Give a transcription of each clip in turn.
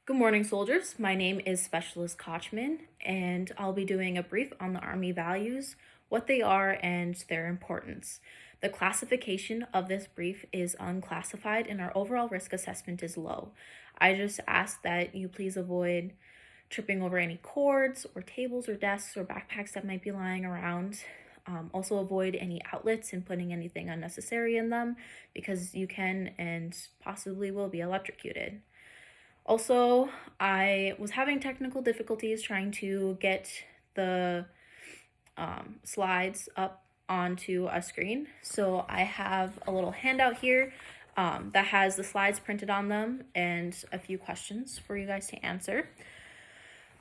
Good morning, soldiers. My name is Specialist Kochman, and I'll be doing a brief on the Army values, what they are, and their importance. The classification of this brief is unclassified, and our overall risk assessment is low. I just ask that you please avoid tripping over any cords or tables or desks or backpacks that might be lying around. Also avoid any outlets and putting anything unnecessary in them because you can and possibly will be electrocuted. Also, I was having technical difficulties trying to get the slides up onto a screen. So I have a little handout here that has the slides printed on them and a few questions for you guys to answer.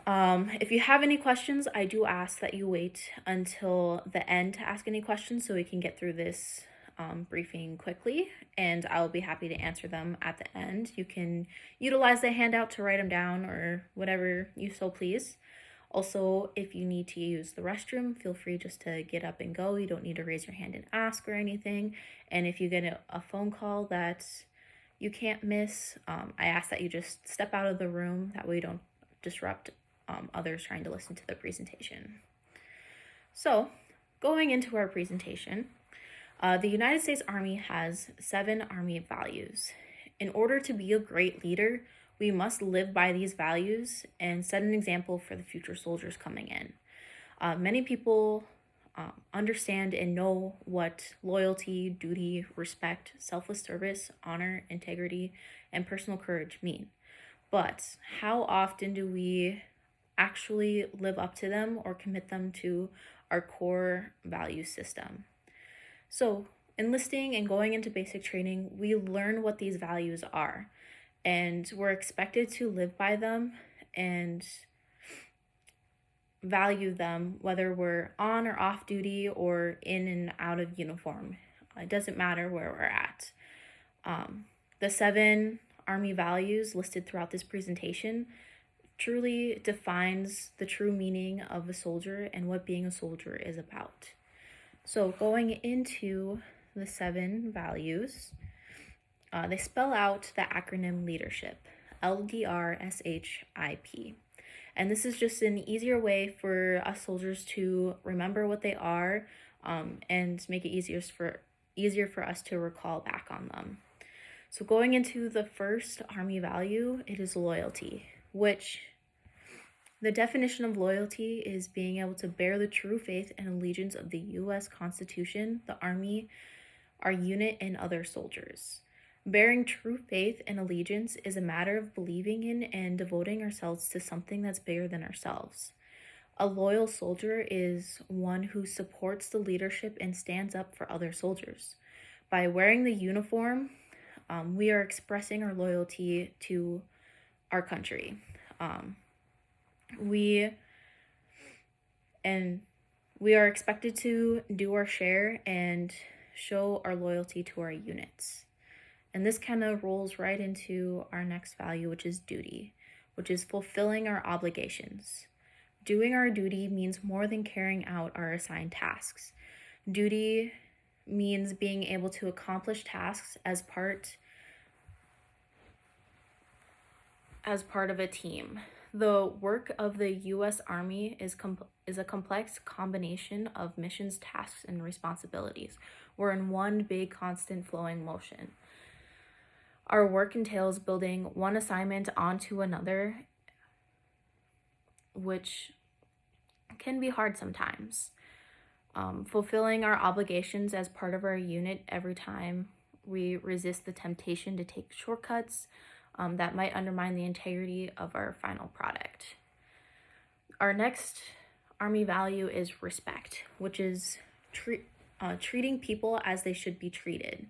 If you have any questions, I do ask that you wait until the end to ask any questions so we can get through this briefing quickly, and I'll be happy to answer them at the end. You can utilize the handout to write them down or whatever you so please. Also, if you need to use the restroom, feel free just to get up and go. You don't need to raise your hand and ask or anything. And if you get a phone call that you can't miss, I ask that you just step out of the room. That way you don't disrupt others trying to listen to the presentation. So, going into our presentation, the United States Army has 7 Army values. In order to be a great leader, we must live by these values and set an example for the future soldiers coming in. Many people understand and know what loyalty, duty, respect, selfless service, honor, integrity, and personal courage mean. But how often do we actually live up to them or commit them to our core value system? So, enlisting and going into basic training, we learn what these values are, and we're expected to live by them and value them, whether we're on or off duty or in and out of uniform. It doesn't matter where we're at. The 7 Army values listed throughout this presentation truly defines the true meaning of a soldier and what being a soldier is about. So going into the 7 values, they spell out the acronym leadership, LDRSHIP. And this is just an easier way for us soldiers to remember what they are and make it easier for us to recall back on them. So going into the first Army value, it is loyalty, which the definition of loyalty is being able to bear the true faith and allegiance of the U.S. Constitution, the Army, our unit, and other soldiers. Bearing true faith and allegiance is a matter of believing in and devoting ourselves to something that's bigger than ourselves. A loyal soldier is one who supports the leadership and stands up for other soldiers. By wearing the uniform, we are expressing our loyalty to our country. We are expected to do our share and show our loyalty to our units. And this kind of rolls right into our next value, which is duty, which is fulfilling our obligations. Doing our duty means more than carrying out our assigned tasks. Duty means being able to accomplish tasks as part of a team. The work of the U.S. Army is a complex combination of missions, tasks, and responsibilities. We're in one big, constant, flowing motion. Our work entails building one assignment onto another, which can be hard sometimes. Fulfilling our obligations as part of our unit every time we resist the temptation to take shortcuts that might undermine the integrity of our final product. Our next Army value is respect, which is treating people as they should be treated.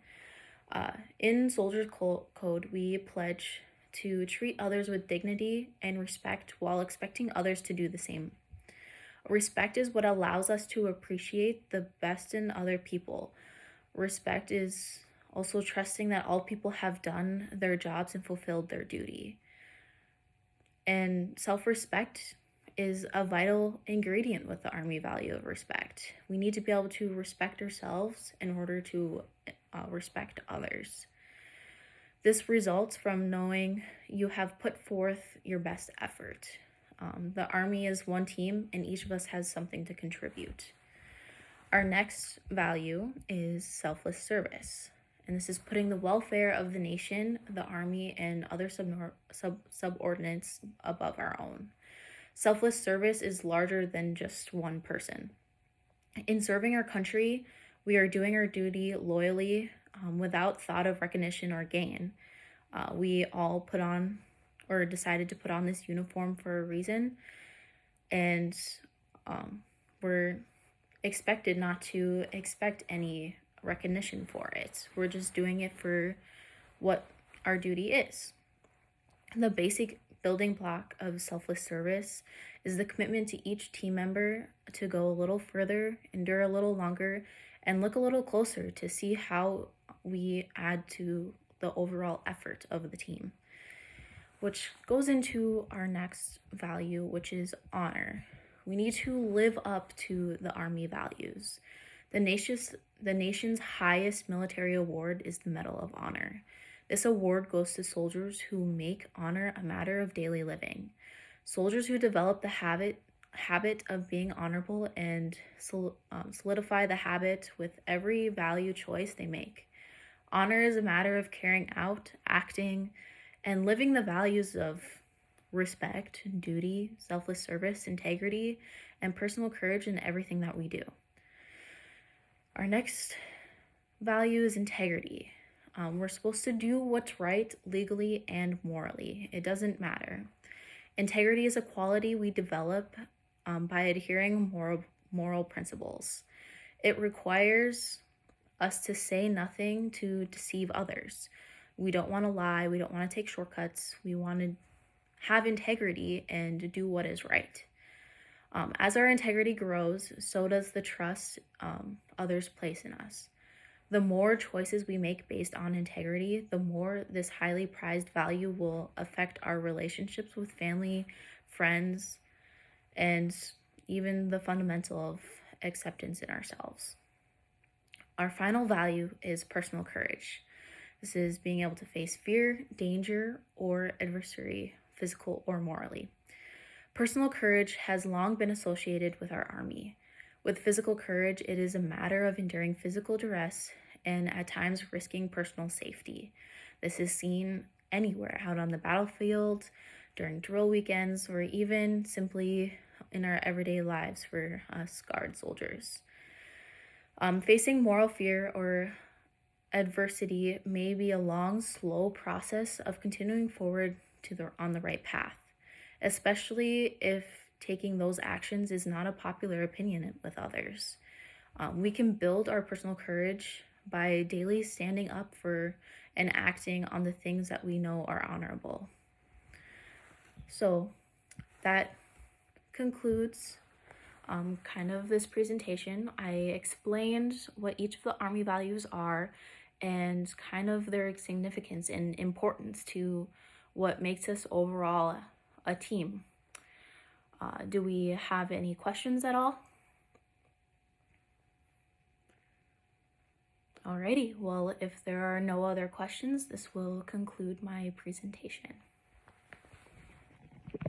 In Soldiers Code, we pledge to treat others with dignity and respect while expecting others to do the same. Respect is what allows us to appreciate the best in other people. Respect is also trusting that all people have done their jobs and fulfilled their duty. And self-respect is a vital ingredient with the Army value of respect. We need to be able to respect ourselves in order to respect others. This results from knowing you have put forth your best effort. The Army is one team, and each of us has something to contribute. Our next value is selfless service, and this is putting the welfare of the nation, the Army, and other subordinates above our own. Selfless service is larger than just one person. In serving our country, we are doing our duty loyally, without thought of recognition or gain. We all put on or decided to put on this uniform for a reason, and we're expected not to expect any recognition for it. We're just doing it for what our duty is. The basic building block of selfless service is the commitment to each team member to go a little further, endure a little longer, and look a little closer to see how we add to the overall effort of the team. Which goes into our next value, which is honor. We need to live up to the Army values. The nation's highest military award is the Medal of Honor. This award goes to soldiers who make honor a matter of daily living. Soldiers who develop the habit of being honorable and solidify the habit with every value choice they make. Honor is a matter of carrying out, acting, and living the values of respect, duty, selfless service, integrity, and personal courage in everything that we do. Our next value is integrity. We're supposed to do what's right legally and morally. It doesn't matter. Integrity is a quality we develop by adhering moral principles. It requires us to say nothing to deceive others. We don't want to lie. We don't want to take shortcuts. We want to have integrity and do what is right. As our integrity grows, so does the trust others place in us. The more choices we make based on integrity, the more this highly prized value will affect our relationships with family, friends, and even the fundamental of acceptance in ourselves. Our final value is personal courage. This is being able to face fear, danger, or adversity, physical or morally. Personal courage has long been associated with our Army. With physical courage, it is a matter of enduring physical duress and at times risking personal safety. This is seen anywhere, out on the battlefield, during drill weekends, or even simply in our everyday lives for us guard soldiers. Facing moral fear or adversity may be a long, slow process of continuing forward on the right path, especially if taking those actions is not a popular opinion with others. We can build our personal courage by daily standing up for and acting on the things that we know are honorable. So that concludes kind of this presentation. I explained what each of the Army values are and kind of their significance and importance to what makes us overall a team. Do we have any questions at all? Alrighty, well, if there are no other questions, this will conclude my presentation.